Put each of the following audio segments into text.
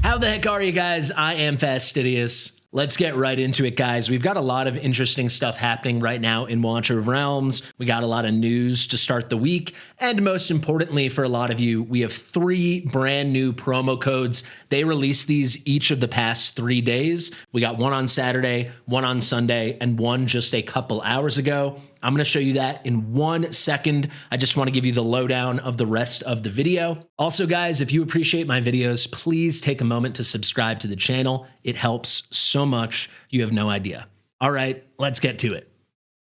How the heck are you guys? I am Fastidious. Let's get right into it, guys. We've got a lot of interesting stuff happening right now in Watcher of Realms. We got a lot of news to start the week. And most importantly, for a lot of you, we have 3 brand new promo codes. They released these each of the past 3 days. We got one on Saturday, one on Sunday, and one just a couple hours ago. I'm going to show you that in 1 second. I just want to give you the lowdown of the rest of the video. Also, guys, if you appreciate my videos, please take a moment to subscribe to the channel. It helps so much. You have no idea. All right, let's get to it.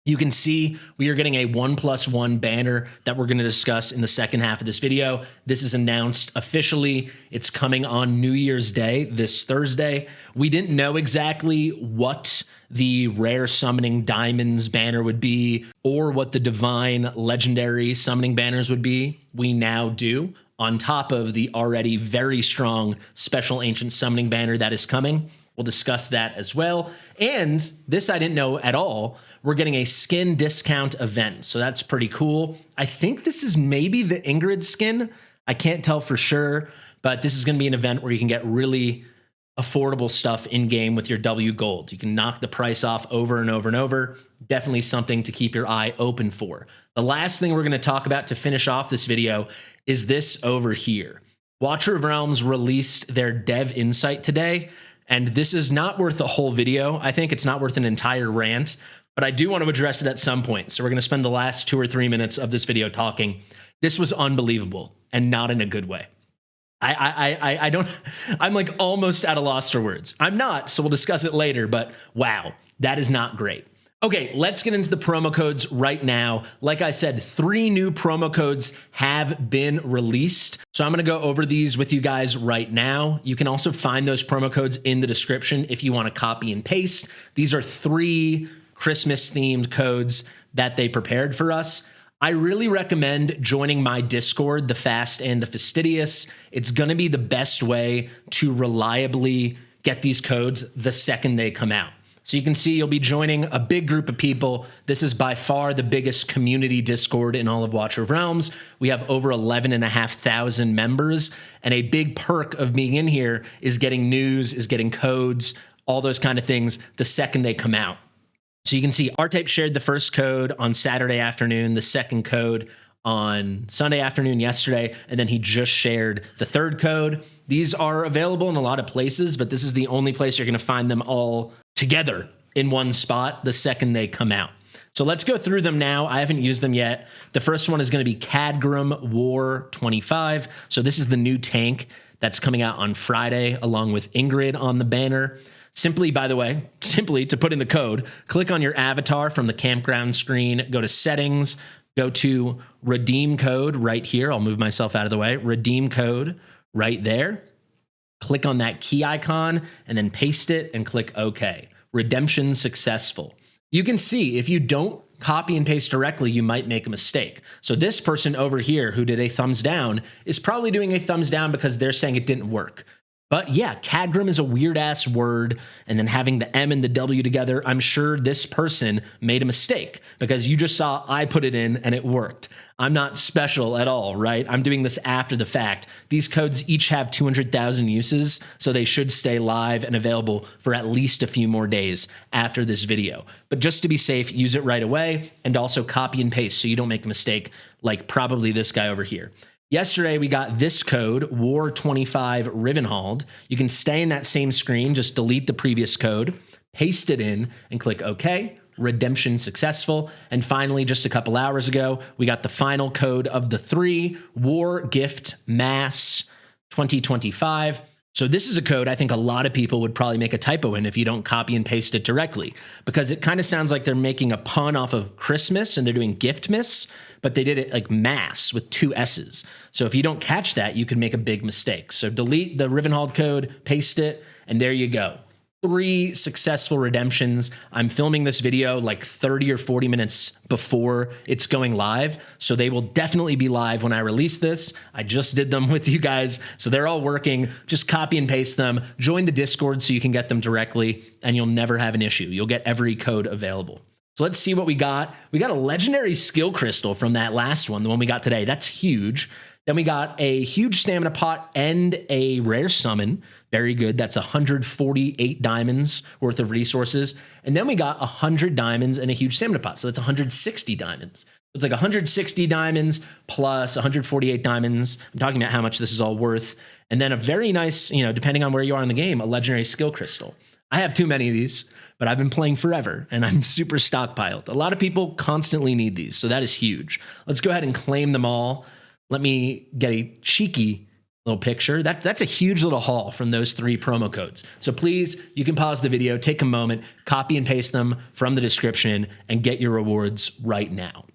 You can see we are getting a 1+1 banner that we're going to discuss in the second half of this video. This is announced officially. It's coming on New Year's Day, this Thursday. We didn't know exactly what the rare summoning diamonds banner would be or what the divine legendary summoning banners would be. We now do, on top of the already very strong special ancient summoning banner that is coming. We'll discuss that as well. And this I didn't know at all. We're getting a skin discount event, so that's pretty cool. I think this is maybe the Ingrid skin. I can't tell for sure, but this is going to be an event where you can get really affordable stuff in-game with your W gold. You can knock the price off over and over and over. Definitely something to keep your eye open for. The last thing we're going to talk about to finish off this video is this over here. Watcher of Realms released their dev insight today, and this is not worth a whole video. I think it's not worth an entire rant, but I do want to address it at some point. So we're going to spend the last 2 or 3 minutes of this video talking. This was unbelievable and not in a good way. I'm like almost at a loss for words. I'm not, so we'll discuss it later, but wow, that is not great. Okay, let's get into the promo codes right now. Like I said, 3 new promo codes have been released. So I'm going to go over these with you guys right now. You can also find those promo codes in the description if you want to copy and paste. These are 3 Christmas themed codes that they prepared for us. I really recommend joining my Discord, the Fast and the Fastidious. It's going to be the best way to reliably get these codes the second they come out. So you can see you'll be joining a big group of people. This is by far the biggest community Discord in all of Watcher of Realms. We have over 11,500 members, and a big perk of being in here is getting news, is getting codes, all those kind of things the second they come out. So you can see R-Type shared the first code on Saturday afternoon, the second code on Sunday afternoon yesterday, and then he just shared the third code. These are available in a lot of places, but this is the only place you're going to find them all together in one spot the second they come out. So let's go through them now. I haven't used them yet. The first one is going to be Khadgrim War 25. So this is the new tank that's coming out on Friday along with Ingrid on the banner. Simply, by the way, to put in the code, click on your avatar from the campground screen, go to settings, go to redeem code right here. I'll move myself out of the way. Redeem code right there. Click on that key icon and then paste it and click OK. Redemption successful. You can see if you don't copy and paste directly, you might make a mistake. So this person over here who did a thumbs down is probably doing a thumbs down because they're saying it didn't work. But yeah, Khadgrim is a weird-ass word, and then having the M and the W together, I'm sure this person made a mistake because you just saw I put it in and it worked. I'm not special at all, right? I'm doing this after the fact. These codes each have 200,000 uses, so they should stay live and available for at least a few more days after this video. But just to be safe, use it right away and also copy and paste so you don't make a mistake like probably this guy over here. Yesterday, we got this code, War25 Rivenhald. You can stay in that same screen, just delete the previous code, paste it in, and click OK. Redemption successful. And finally, just a couple hours ago, we got the final code of the 3, War Gift Mass 2025. So this is a code I think a lot of people would probably make a typo in if you don't copy and paste it directly, because it kind of sounds like they're making a pun off of Christmas and they're doing gift miss, but they did it like mass with 2 S's. So if you don't catch that, you could make a big mistake. So delete the Rivenhald code, paste it, and there you go. 3 successful redemptions. I'm filming this video like 30 or 40 minutes before it's going live, so they will definitely be live when I release this. I just did them with you guys, so they're all working. Just copy and paste them. Join the Discord so you can get them directly, and you'll never have an issue. You'll get every code available. So let's see what we got. We got a legendary skill crystal from that last one, the one we got today. That's huge. Then we got a huge stamina pot and a rare summon. Very good. That's 148 diamonds worth of resources. And then we got 100 diamonds and a huge stamina pot. So that's 160 diamonds. It's like 160 diamonds plus 148 diamonds. I'm talking about how much this is all worth. And then a very nice, depending on where you are in the game, a legendary skill crystal. I have too many of these, but I've been playing forever and I'm super stockpiled. A lot of people constantly need these, so that is huge. Let's go ahead and claim them all. Let me get a cheeky little picture. That's a huge little haul from those 3 promo codes. So please, you can pause the video, take a moment, copy and paste them from the description, and get your rewards right now.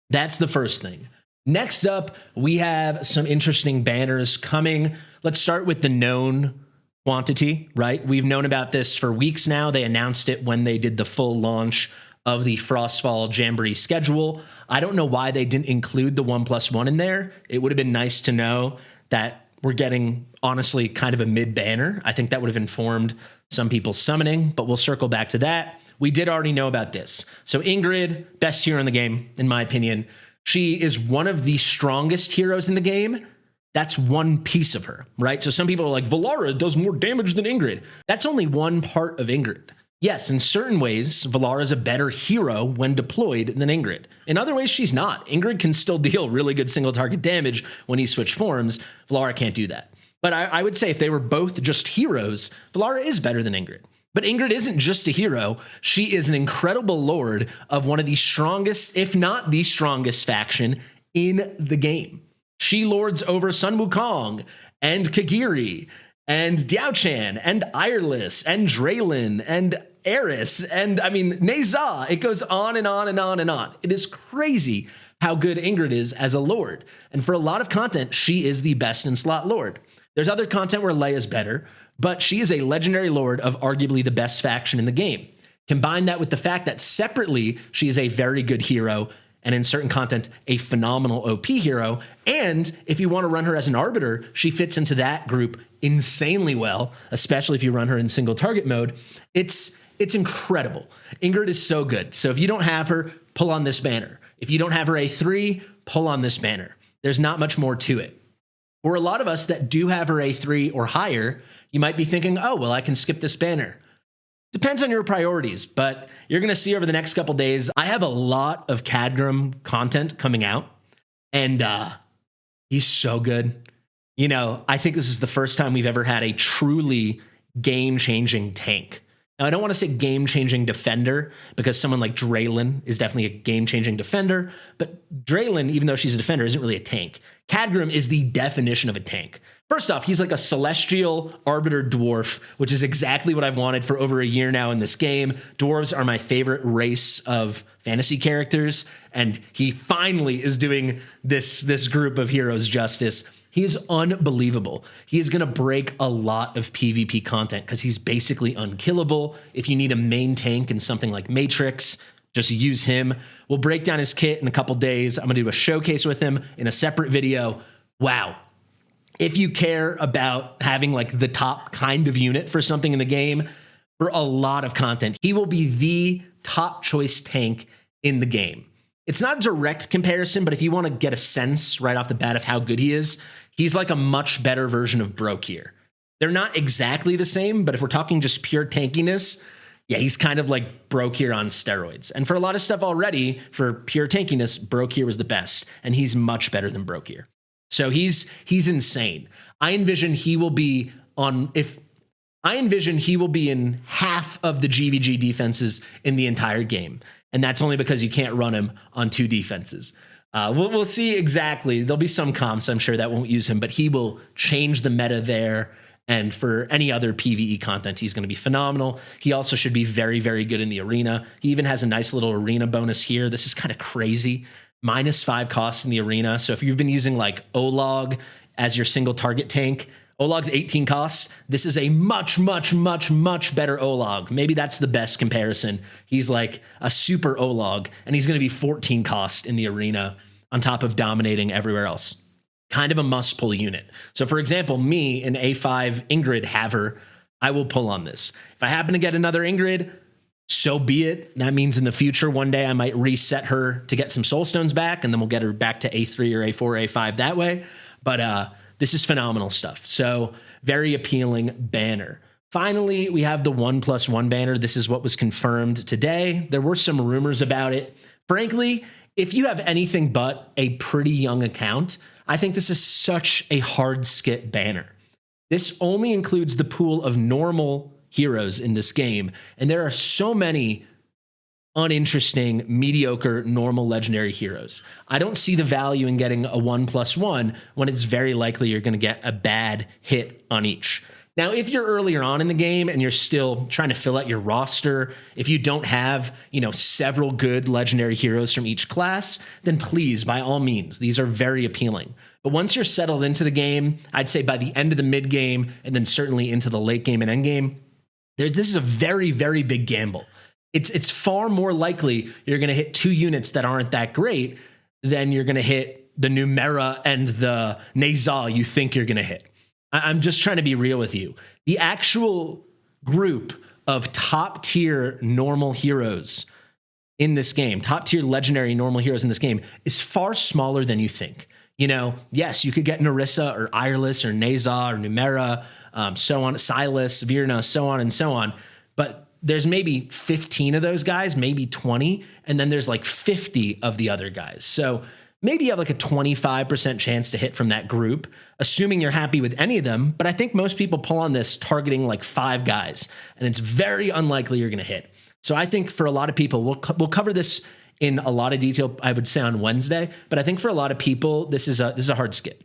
That's the first thing. Next up, we have some interesting banners coming. Let's start with the known quantity, right? We've known about this for weeks now. They announced it when they did the full launch of the Frostfall Jamboree schedule. I don't know why they didn't include the 1+1 in there. It would have been nice to know that we're getting, honestly, kind of a mid-banner. I think that would have informed some people's summoning, but we'll circle back to that. We did already know about this. So Ingrid, best hero in the game, in my opinion. She is one of the strongest heroes in the game. That's one piece of her, right? So some people are like, Valara does more damage than Ingrid. That's only one part of Ingrid. Yes, in certain ways, Valara is a better hero when deployed than Ingrid. In other ways, she's not. Ingrid can still deal really good single target damage when he switch forms. Valara can't do that. But I would say if they were both just heroes, Valara is better than Ingrid. But Ingrid isn't just a hero. She is an incredible lord of one of the strongest, if not the strongest faction in the game. She lords over Sun Wukong and Kagiri and Diao-Chan and Ireless and Draylin and Eris and, Neza. It goes on and on and on and on. It is crazy how good Ingrid is as a lord. And for a lot of content, she is the best in slot lord. There's other content where Leia's better, but she is a legendary lord of arguably the best faction in the game. Combine that with the fact that separately, she is a very good hero, and in certain content, a phenomenal OP hero. And if you want to run her as an arbiter, she fits into that group insanely well, especially if you run her in single target mode. It's incredible. Ingrid is so good. So if you don't have her, pull on this banner. If you don't have her A3, pull on this banner. There's not much more to it. For a lot of us that do have her A3 or higher, you might be thinking, oh, well, I can skip this banner. Depends on your priorities, but you're going to see over the next couple days, I have a lot of Khadgrim content coming out, and he's so good. I think this is the first time we've ever had a truly game-changing tank. Now, I don't want to say game-changing defender, because someone like Draylin is definitely a game-changing defender, but Draylin, even though she's a defender, isn't really a tank. Khadgrim is the definition of a tank. First off, he's like a celestial arbiter dwarf, which is exactly what I've wanted for over a year now in this game. Dwarves are my favorite race of fantasy characters, and he finally is doing this group of heroes justice. He is unbelievable. He is going to break a lot of PvP content because he's basically unkillable. If you need a main tank in something like Matrix, just use him. We'll break down his kit in a couple days. I'm going to do a showcase with him in a separate video. Wow. If you care about having like the top kind of unit for something in the game, for a lot of content, he will be the top choice tank in the game. It's not a direct comparison, but if you want to get a sense right off the bat of how good he is, he's like a much better version of Brokir. They're not exactly the same, but if we're talking just pure tankiness, yeah, he's kind of like Brokir on steroids. And for a lot of stuff already, for pure tankiness, Brokir was the best, and he's much better than Brokir. So he's insane. I envision he will be in half of the GVG defenses in the entire game. And that's only because you can't run him on 2 defenses. We'll see exactly. There'll be some comps, I'm sure, that won't use him, but he will change the meta there. And for any other PvE content, he's going to be phenomenal. He also should be very, very good in the arena. He even has a nice little arena bonus here. This is kind of crazy. -5 costs in the arena. So if you've been using like Olog as your single target tank, Olog's 18 costs. This is a much, much, much, much better Olog. Maybe that's the best comparison. He's like a super Olog, and he's going to be 14 cost in the arena on top of dominating everywhere else. Kind of a must-pull unit. So for example, me, an A5 Ingrid haver, I will pull on this. If I happen to get another Ingrid, so be it. That means in the future, one day I might reset her to get some soul stones back, and then we'll get her back to A3 or A4, A5 that way. But this is phenomenal stuff. So very appealing banner. Finally, we have the 1+1 banner. This is what was confirmed today. There were some rumors about it. Frankly, if you have anything but a pretty young account, I think this is such a hard skip banner. This only includes the pool of normal heroes in this game, and there are so many uninteresting, mediocre, normal legendary heroes. I don't see the value in getting a 1+1 when it's very likely you're going to get a bad hit on each. Now, if you're earlier on in the game and you're still trying to fill out your roster, if you don't have, several good legendary heroes from each class, then please, by all means, these are very appealing. But once you're settled into the game, I'd say by the end of the mid game and then certainly into the late game and end game, this is a very, very big gamble. It's far more likely you're going to hit 2 units that aren't that great than you're going to hit the Numera and the Nasal you think you're going to hit. I'm just trying to be real with you. The actual group of top tier normal heroes in this game, top tier legendary normal heroes in this game, is far smaller than you think. Yes, you could get Narissa or Ireless or Naza or Numera, so on, Silas, Virna, so on and so on. But there's maybe 15 of those guys, maybe 20, and then there's like 50 of the other guys. So maybe you have like a 25% chance to hit from that group, assuming you're happy with any of them. But I think most people pull on this targeting like 5 guys, and it's very unlikely you're going to hit. So I think for a lot of people, we'll cover this in a lot of detail, I would say, on Wednesday. But I think for a lot of people, this is a hard skip.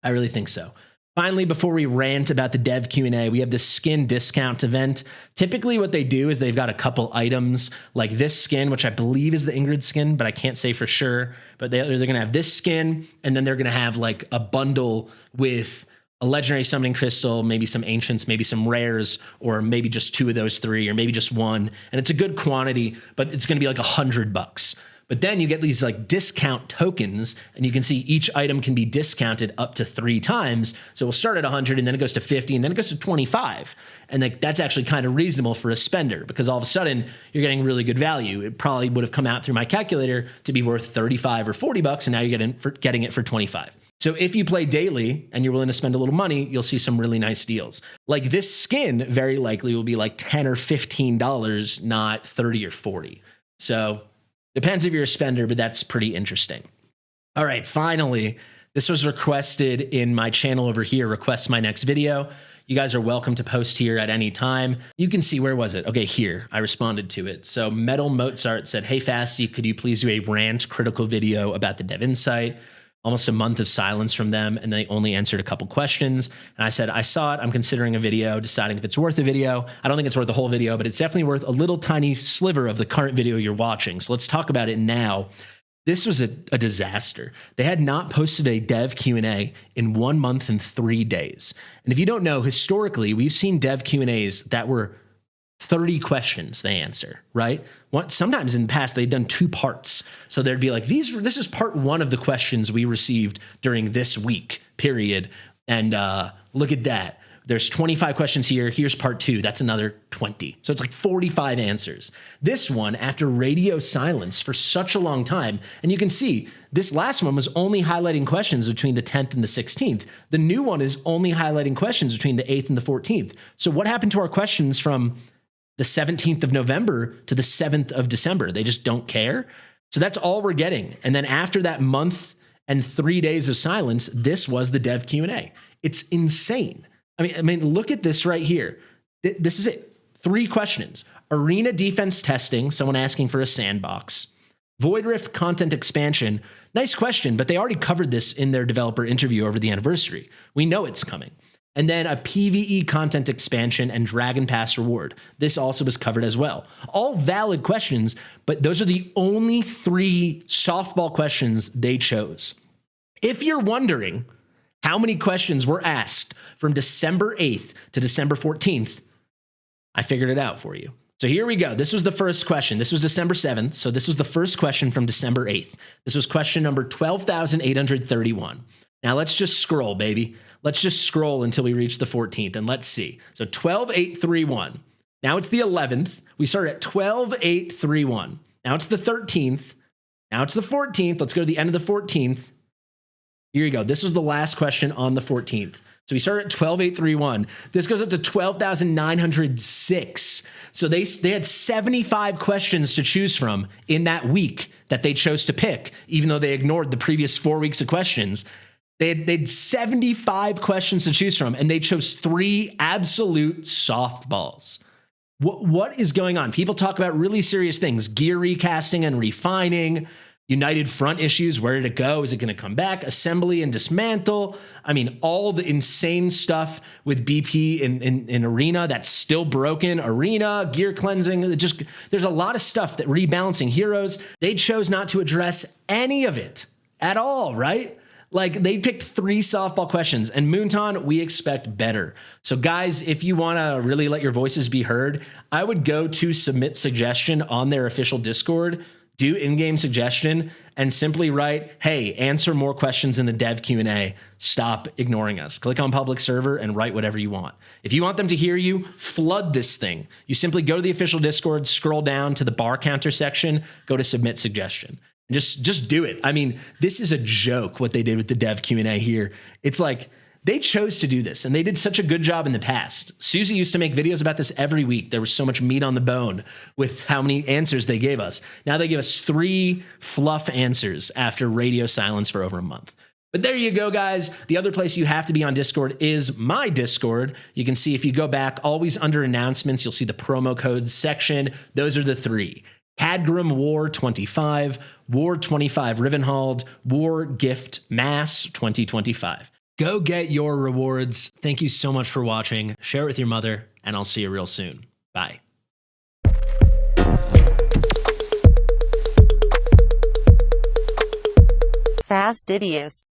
I really think so. Finally, before we rant about the dev Q&A, we have this skin discount event. Typically what they do is they've got a couple items like this skin, which I believe is the Ingrid skin, but I can't say for sure. But they're going to have this skin, and then they're going to have like a bundle with a legendary summoning crystal, maybe some ancients, maybe some rares, or maybe just 2 of those 3, or maybe just 1. And it's a good quantity, but it's going to be like $100. But then you get these like discount tokens, and you can see each item can be discounted up to 3 times. So we'll start at 100, and then it goes to 50, and then it goes to 25. And like that's actually kind of reasonable for a spender, because all of a sudden you're getting really good value. It probably would have come out through my calculator to be worth 35 or $40, and now you're getting it for 25. So if you play daily and you're willing to spend a little money, you'll see some really nice deals. Like this skin very likely will be like $10 or $15, not 30 or 40. So depends if you're a spender, but that's pretty interesting. All right, finally, this was requested in my channel over here, Request My Next Video. You guys are welcome to post here at any time. You can see, where was it? Okay, here, I responded to it. So Metal Mozart said, "Hey Fasti, could you please do a rant critical video about the Dev Insight?" Almost a month of silence from them, and they only answered a couple questions. And I said, I saw it. I'm considering a video, deciding if it's worth a video. I don't think it's worth the whole video, but it's definitely worth a little tiny sliver of the current video you're watching. So let's talk about it now. This was a disaster. They had not posted a dev Q&A in 1 month and 3 days. And if you don't know, historically, we've seen dev Q&As that were 30 questions they answer, right? Sometimes in the past, they'd done 2 parts. So there'd be like, this is part 1 of the questions we received during this week, period. And look at that. There's 25 questions here. Here's part 2. That's another 20. So it's like 45 answers. This one, after radio silence for such a long time, and you can see this last one was only highlighting questions between the 10th and the 16th. The new one is only highlighting questions between the 8th and the 14th. So what happened to our questions from the 17th of November to the 7th of December? They just don't care. So that's all we're getting. And then after that month and 3 days of silence, this was the dev Q&A. It's insane. I mean, look at this right here. This is it. 3 questions. Arena defense testing, someone asking for a sandbox. Void Rift content expansion. Nice question, but they already covered this in their developer interview over the anniversary. We know it's coming. And then a PvE content expansion and Dragon Pass reward. This also was covered as well. All valid questions, but those are the only 3 softball questions they chose. If you're wondering how many questions were asked from December 8th to December 14th, I figured it out for you. So here we go. This was the first question. This was December 7th. So this was the first question from December 8th. This was question number 12,831. Now let's just scroll, baby. Let's just scroll until we reach the 14th, and let's see. So 12,831. Now it's the 11th. We started at 12,831. Now it's the 13th. Now it's the 14th. Let's go to the end of the 14th. Here you go. This was the last question on the 14th. So we started at 12,831. This goes up to 12,906. So they had 75 questions to choose from in that week that they chose to pick, even though they ignored the previous 4 weeks of questions. They had 75 questions to choose from, and they chose 3 absolute softballs. What is going on? People talk about really serious things, gear recasting and refining, United Front issues. Where did it go? Is it going to come back? Assembly and dismantle. I mean, all the insane stuff with BP in Arena that's still broken. Arena, gear cleansing. There's a lot of stuff that rebalancing heroes. They chose not to address any of it at all, right? Like, they picked 3 softball questions, and Moonton, we expect better. So guys, if you want to really let your voices be heard, I would go to submit suggestion on their official Discord, do in-game suggestion, and simply write, hey, answer more questions in the dev Q&A. Stop ignoring us. Click on public server and write whatever you want. If you want them to hear you, flood this thing. You simply go to the official Discord, scroll down to the bar counter section, go to submit suggestion. Just do it. I mean, this is a joke what they did with the dev Q&A here. It's like they chose to do this, and they did such a good job in the past. Susie used to make videos about this every week. There was so much meat on the bone with how many answers they gave us. Now they give us 3 fluff answers after radio silence for over a month. But there you go, guys. The other place you have to be on Discord is my Discord. You can see if you go back, always under announcements, you'll see the promo codes section. Those are the 3. Khadgrim War 25, War 25 Rivenhald, War Gift Mass 2025. Go get your rewards. Thank you so much for watching. Share it with your mother, and I'll see you real soon. Bye. Fastidious.